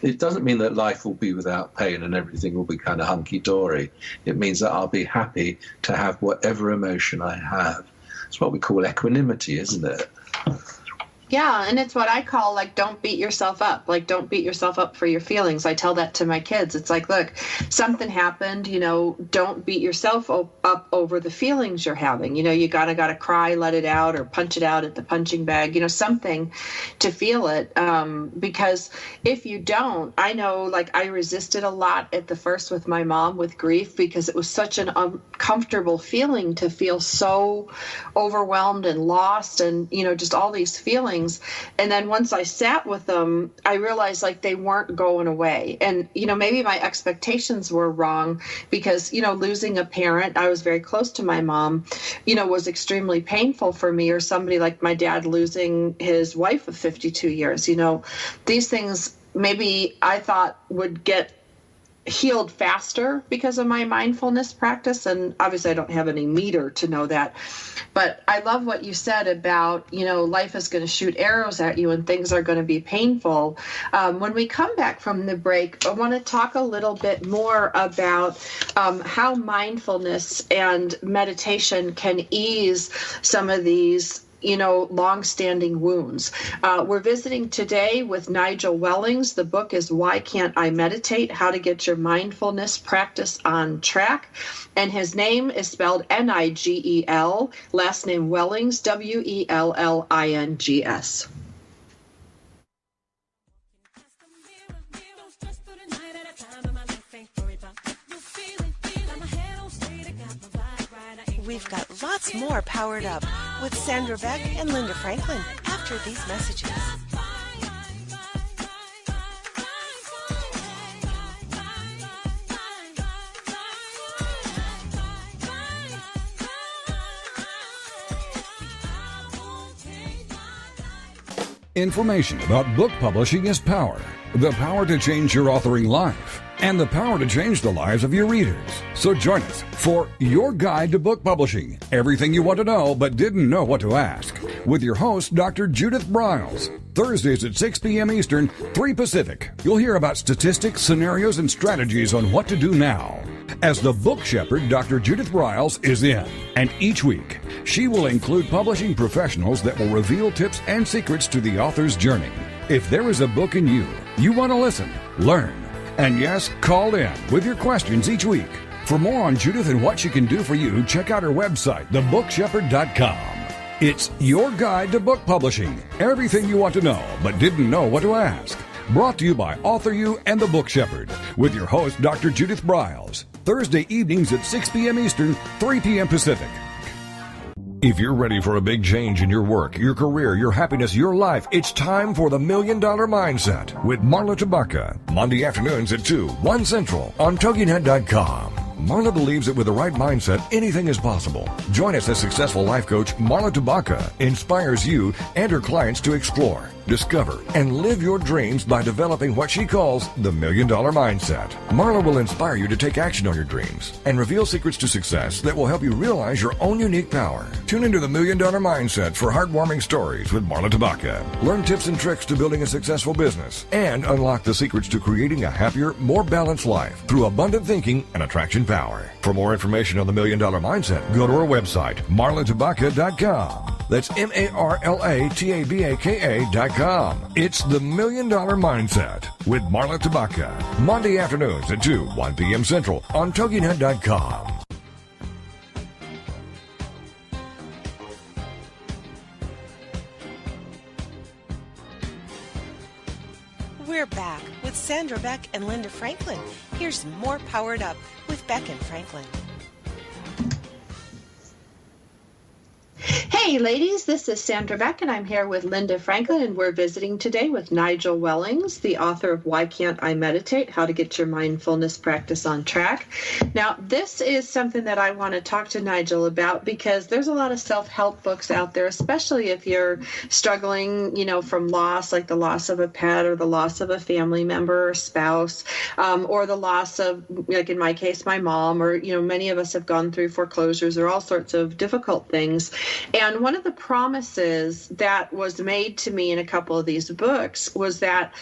It doesn't mean that life will be without pain and everything will be kind of hunky-dory. It means that I'll be happy to have whatever emotion I have. It's what we call equanimity, isn't it? Yeah, and it's what I call, don't beat yourself up. Don't beat yourself up for your feelings. I tell that to my kids. It's look, something happened, don't beat yourself up over the feelings you're having. You gotta cry, let it out, or punch it out at the punching bag, something to feel it. Because if you don't, I know, I resisted a lot at the first with my mom with grief, because it was such an uncomfortable feeling to feel so overwhelmed and lost and, just all these feelings. And then once I sat with them, I realized they weren't going away. And, maybe my expectations were wrong because, losing a parent, I was very close to my mom, was extremely painful for me, or somebody like my dad losing his wife of 52 years. These things maybe I thought would get healed faster because of my mindfulness practice. And obviously I don't have any meter to know that. But I love what you said about, life is going to shoot arrows at you and things are going to be painful. When we come back from the break, I want to talk a little bit more about how mindfulness and meditation can ease some of these long-standing wounds. We're visiting today with Nigel Wellings. The book is Why Can't I Meditate? How to Get Your Mindfulness Practice on Track. And his name is spelled Nigel, last name Wellings, Wellings. We've got lots more Powered Up with Sandra, Beck, and Linda Franklin after these messages. Information about book publishing is power. The power to change your authoring life. And the power to change the lives of your readers. So join us for Your Guide to Book Publishing. Everything you want to know but didn't know what to ask. With your host, Dr. Judith Briles. Thursdays at 6 p.m. Eastern, 3 Pacific. You'll hear about statistics, scenarios, and strategies on what to do now. As the book shepherd, Dr. Judith Briles is in. And each week, she will include publishing professionals that will reveal tips and secrets to the author's journey. If there is a book in you want to listen, learn, and yes, call in with your questions each week. For more on Judith and what she can do for you, check out her website, thebookshepherd.com. It's your guide to book publishing. Everything you want to know, but didn't know what to ask. Brought to you by Author You and The Book Shepherd, with your host, Dr. Judith Briles. Thursday evenings at 6 p.m. Eastern, 3 p.m. Pacific. If you're ready for a big change in your work, your career, your happiness, your life, it's time for the $1 Million Mindset with Marla Tabaka. Monday afternoons at 2, 1 Central on TogiNet.com. Marla believes that with the right mindset, anything is possible. Join us as successful life coach Marla Tabaka inspires you and her clients to explore, discover, and live your dreams by developing what she calls the $1 Million Mindset. Marla will inspire you to take action on your dreams and reveal secrets to success that will help you realize your own unique power. Tune into the $1 Million Mindset for heartwarming stories with Marla Tabaka. Learn tips and tricks to building a successful business and unlock the secrets to creating a happier, more balanced life through abundant thinking and attraction power. For more information on the $1 Million Mindset, go to our website, marlatabaka.com. That's MarlaTabaka.com. It's the $1 Million Mindset with Marla Tabaka. Monday afternoons at 1 p.m. Central on TogiNet.com. We're back with Sandra Beck and Linda Franklin. Here's more Powered Up with Beck and Franklin. Hey ladies, this is Sandra Beck and I'm here with Linda Franklin, and we're visiting today with Nigel Wellings, the author of Why Can't I Meditate? How to Get Your Mindfulness Practice on Track. Now, this is something that I want to talk to Nigel about because there's a lot of self-help books out there, especially if you're struggling, from loss, like the loss of a pet or the loss of a family member or spouse, or the loss of, like in my case, my mom, or, many of us have gone through foreclosures or all sorts of difficult things. And one of the promises that was made to me in a couple of these books was that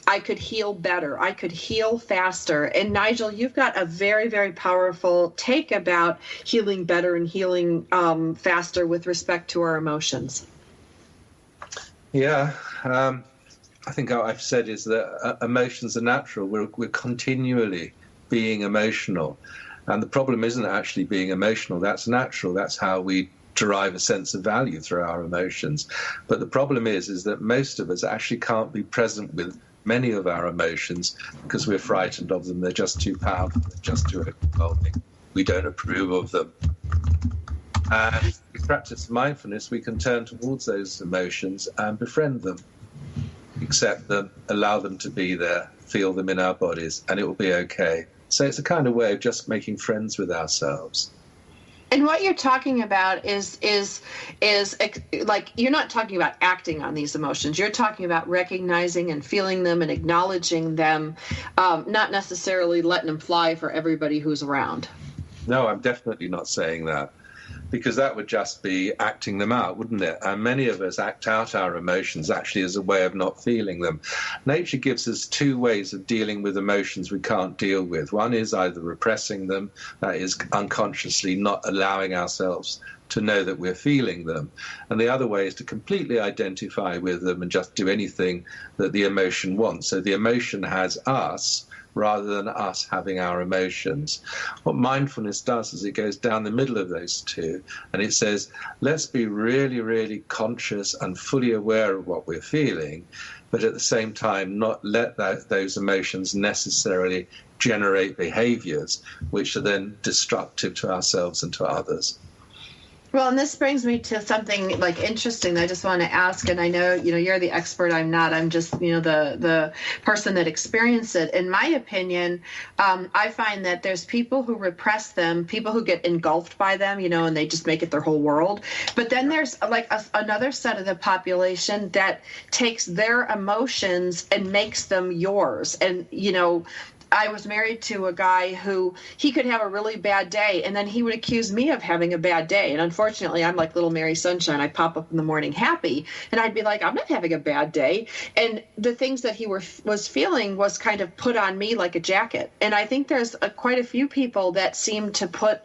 I could heal better. I could heal faster. And Nigel, you've got a very, very powerful take about healing better and healing faster with respect to our emotions. Yeah. I think what I've said is that emotions are natural. We're continually being emotional. And the problem isn't actually being emotional. That's natural. That's how we derive a sense of value through our emotions. But the problem is that most of us actually can't be present with many of our emotions because we're frightened of them. They're just too powerful. They're just too overwhelming. We don't approve of them. And if we practice mindfulness, we can turn towards those emotions and befriend them, accept them, allow them to be there, feel them in our bodies, and it will be okay. So it's a kind of way of just making friends with ourselves. And what you're talking about is like, you're not talking about acting on these emotions. You're talking about recognizing and feeling them and acknowledging them, not necessarily letting them fly for everybody who's around. No, I'm definitely not saying that, because that would just be acting them out, wouldn't it? And many of us act out our emotions actually as a way of not feeling them. Nature gives us two ways of dealing with emotions we can't deal with. One is either repressing them, that is unconsciously not allowing ourselves to know that we're feeling them. And the other way is to completely identify with them and just do anything that the emotion wants. So the emotion has us, rather than us having our emotions. What mindfulness does is it goes down the middle of those two, and it says, let's be really, really conscious and fully aware of what we're feeling, but at the same time not let those emotions necessarily generate behaviors which are then destructive to ourselves and to others. Well, and this brings me to something like interesting that I just want to ask, and I know, you're the expert, I'm not, I'm just, the person that experienced it. In my opinion, I find that there's people who repress them, people who get engulfed by them, and they just make it their whole world. But then there's like another set of the population that takes their emotions and makes them yours. And, I was married to a guy who he could have a really bad day, and then he would accuse me of having a bad day. And unfortunately, I'm like little Mary Sunshine. I pop up in the morning happy, and I'd be like, I'm not having a bad day. And the things that he was feeling was kind of put on me like a jacket. And I think there's quite a few people that seem to put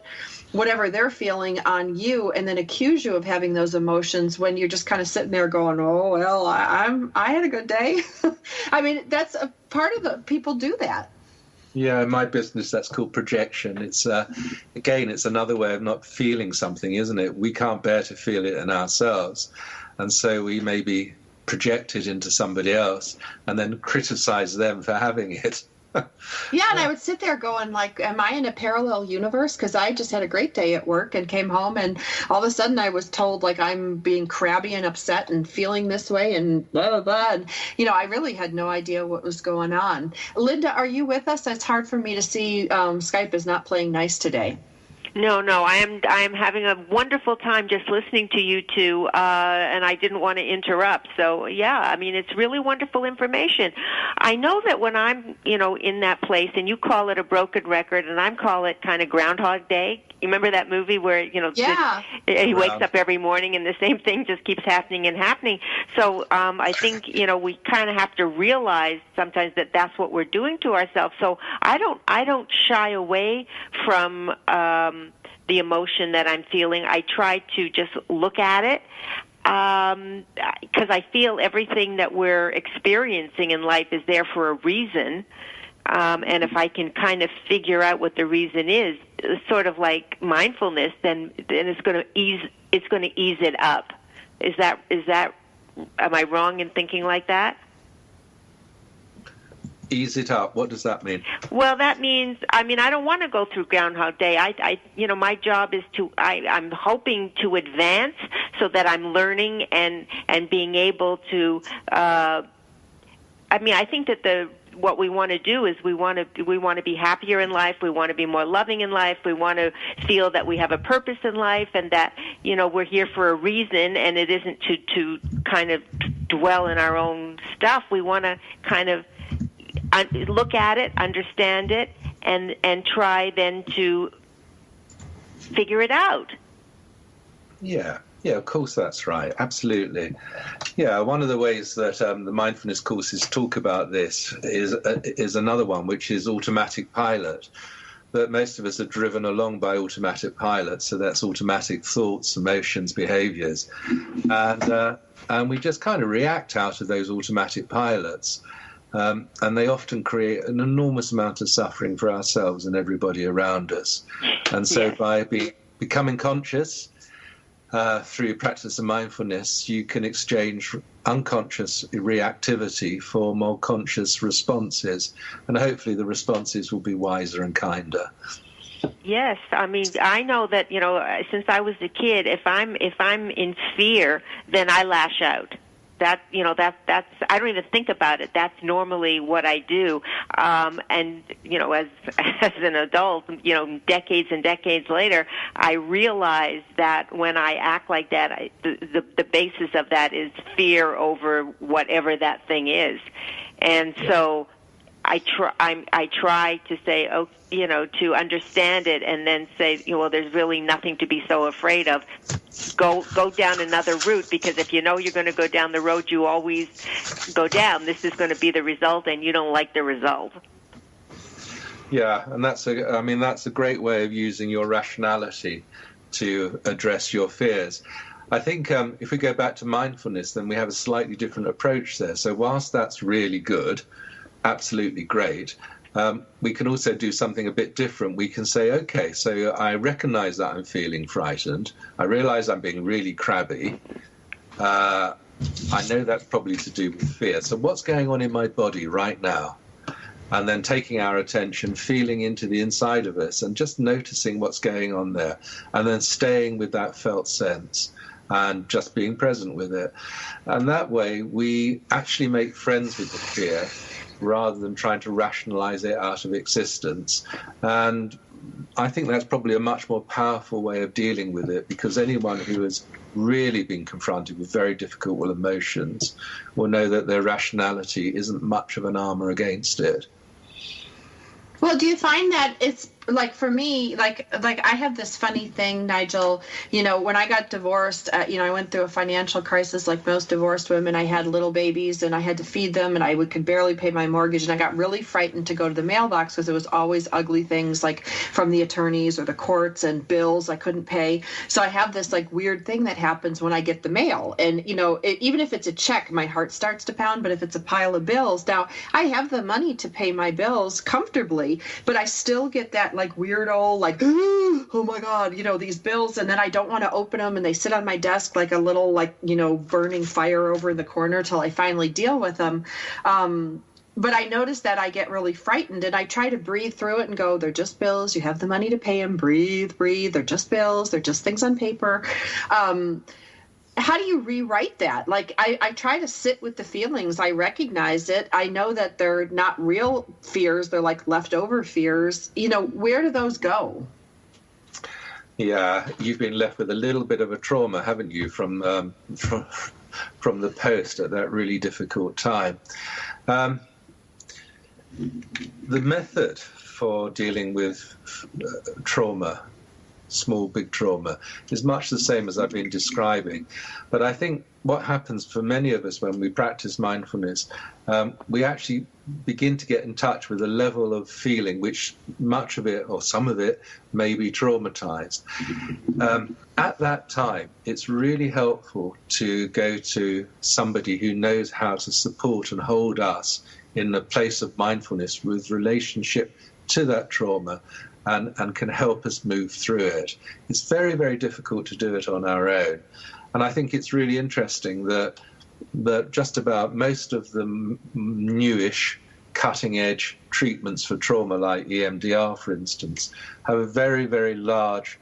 whatever they're feeling on you and then accuse you of having those emotions when you're just kind of sitting there going, oh, well, I had a good day. I mean, that's a part of the people do that. Yeah, in my business, that's called projection. It's, again, it's another way of not feeling something, isn't it? We can't bear to feel it in ourselves. And so we maybe project it into somebody else and then criticize them for having it. Yeah, and I would sit there going like, am I in a parallel universe? Because I just had a great day at work and came home, and all of a sudden I was told like I'm being crabby and upset and feeling this way and blah, blah, blah. And, I really had no idea what was going on. Linda, are you with us? It's hard for me to see. Skype is not playing nice today. No, I am having a wonderful time just listening to you two, and I didn't want to interrupt. So, yeah, I mean, it's really wonderful information. I know that when I'm, in that place, and you call it a broken record, and I call it kind of Groundhog Day. You remember that movie where, he wakes up every morning and the same thing just keeps happening and happening. So I think, we kind of have to realize sometimes that that's what we're doing to ourselves. So I don't shy away from the emotion that I'm feeling. I try to just look at it because I feel everything that we're experiencing in life is there for a reason. And if I can kind of figure out what the reason is, sort of like mindfulness, then it's going to ease it up. Is that am I wrong in thinking like that? Ease it up. What does that mean? Well, that means, I don't want to go through Groundhog Day. My job is I'm hoping to advance so that I'm learning and being able to, I think that what we want to do is we want to be happier in life. We want to be more loving in life. We want to feel that we have a purpose in life and that, we're here for a reason, and it isn't to kind of dwell in our own stuff. We want to kind of look at it, understand it, and try then to figure it out. Yeah, of course that's right. Absolutely. Yeah, one of the ways that the mindfulness courses talk about this is another one, which is automatic pilot. That most of us are driven along by automatic pilot, so that's automatic thoughts, emotions, behaviors. And we just kind of react out of those automatic pilots. And they often create an enormous amount of suffering for ourselves and everybody around us. And so by becoming conscious through practice of mindfulness, you can exchange unconscious reactivity for more conscious responses. And hopefully the responses will be wiser and kinder. Yes, I know that, since I was a kid, if I'm in fear, then I lash out. That's I don't even think about it. That's normally what I do. And as an adult, decades and decades later, I realize that when I act like that, the basis of that is fear over whatever that thing is. And so I try to say, to understand it, and then say, there's really nothing to be so afraid of. Go down another route, because if you're going to go down the road you always go down, this is going to be the result, and you don't like the result. Yeah, and that's a great way of using your rationality to address your fears. I think if we go back to mindfulness, then we have a slightly different approach there. So whilst that's really good, absolutely great, we can also do something a bit different. We can say, okay, so I recognize that I'm feeling frightened. I realize I'm being really crabby. I know that's probably to do with fear. So what's going on in my body right now? And then taking our attention, feeling into the inside of us and just noticing what's going on there. And then staying with that felt sense and just being present with it. And that way we actually make friends with the fear, rather than trying to rationalize it out of existence. And I think that's probably a much more powerful way of dealing with it, because anyone who has really been confronted with very difficult emotions will know that their rationality isn't much of an armor against it. Well, do you find that it's like, for me, like I have this funny thing, Nigel, when I got divorced, I went through a financial crisis like most divorced women. I had little babies and I had to feed them, and I could barely pay my mortgage. And I got really frightened to go to the mailbox because it was always ugly things like from the attorneys or the courts and bills I couldn't pay. So I have this like weird thing that happens when I get the mail. And, even if it's a check, my heart starts to pound. But if it's a pile of bills, now I have the money to pay my bills comfortably, but I still get that like weirdo, like, oh my God, these bills. And then I don't want to open them, and they sit on my desk like a little, like, burning fire over in the corner till I finally deal with them. But I notice that I get really frightened, and I try to breathe through it and go, they're just bills. You have the money to pay them. Breathe. They're just bills. They're just things on paper. How do you rewrite that? Like, I try to sit with the feelings. I recognize it. I know that they're not real fears. They're like leftover fears. Where do those go? Yeah, you've been left with a little bit of a trauma, haven't you, from the post at that really difficult time. The method for dealing with trauma, small, big trauma, is much the same as I've been describing. But I think what happens for many of us when we practice mindfulness, we actually begin to get in touch with a level of feeling which much of it or some of it may be traumatized. At that time, it's really helpful to go to somebody who knows how to support and hold us in a place of mindfulness with relationship to that trauma and can help us move through it. It's very, very difficult to do it on our own. And I think it's really interesting that just about most of the newish, cutting-edge treatments for trauma, like EMDR, for instance, have a very, very large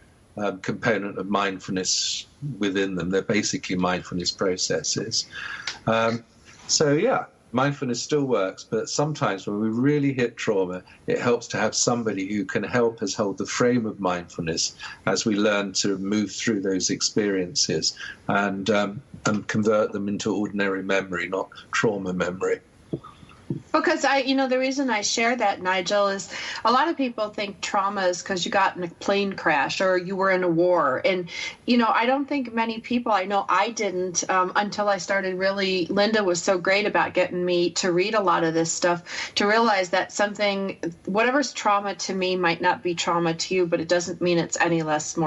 component of mindfulness within them. They're basically mindfulness processes. Mindfulness still works, but sometimes when we really hit trauma, it helps to have somebody who can help us hold the frame of mindfulness as we learn to move through those experiences and convert them into ordinary memory, not trauma memory. Because the reason I share that, Nigel, is a lot of people think trauma is because you got in a plane crash or you were in a war. And, I don't think many people, I know I didn't until I started really, Linda was so great about getting me to read a lot of this stuff, to realize that whatever's trauma to me might not be trauma to you, but it doesn't mean it's any less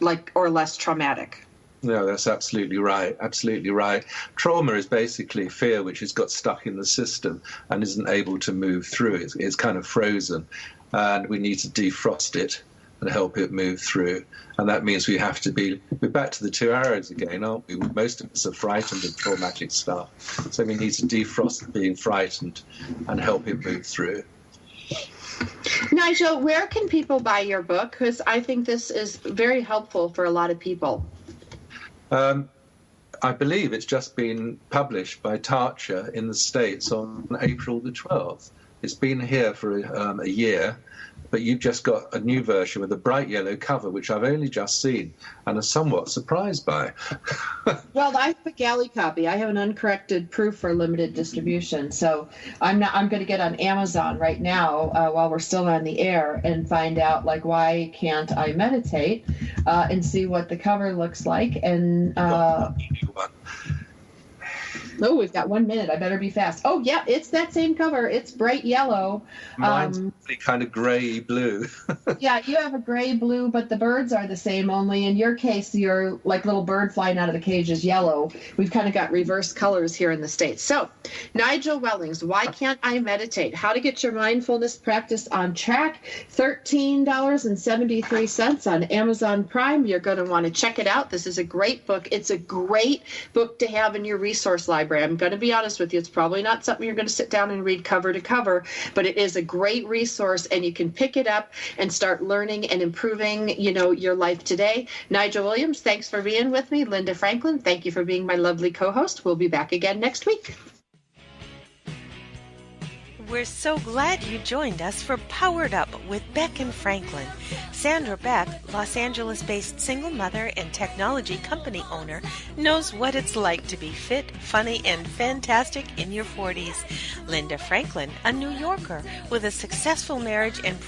less traumatic. No, that's absolutely right. Absolutely right. Trauma is basically fear which has got stuck in the system and isn't able to move through. It's kind of frozen, and we need to defrost it and help it move through. And that means we're back to the 2 arrows again, aren't we? Most of us are frightened of traumatic stuff. So we need to defrost being frightened and help it move through. Nigel, where can people buy your book? Because I think this is very helpful for a lot of people. I believe it's just been published by Tarcher in the States on April the 12th. It's been here for a year, but you've just got a new version with a bright yellow cover, which I've only just seen and are somewhat surprised by. Well, I have a galley copy. I have an uncorrected proof for limited distribution. So I'm going to get on Amazon right now while we're still on the air and find out, why can't I meditate and see what the cover looks like. And we've got 1 minute. I better be fast. Oh, yeah, it's that same cover. It's bright yellow. Mine's kind of gray blue. Yeah, you have a gray blue, but the birds are the same, only in your case, your little bird flying out of the cage is yellow. We've kind of got reverse colors here in the States. So, Nigel Wellings, Why Can't I Meditate? How to Get Your Mindfulness Practice on Track. $13.73 on Amazon Prime. You're going to want to check it out. This is a great book. It's a great book to have in your resource library. I'm going to be honest with you. It's probably not something you're going to sit down and read cover to cover, but it is a great resource, and you can pick it up and start learning and improving, your life today. Nigel Williams, thanks for being with me. Linda Franklin, thank you for being my lovely co-host. We'll be back again next week. We're so glad you joined us for Powered Up with Beck and Franklin. Sandra Beck, Los Angeles-based single mother and technology company owner, knows what it's like to be fit, funny, and fantastic in your 40s. Linda Franklin, a New Yorker with a successful marriage and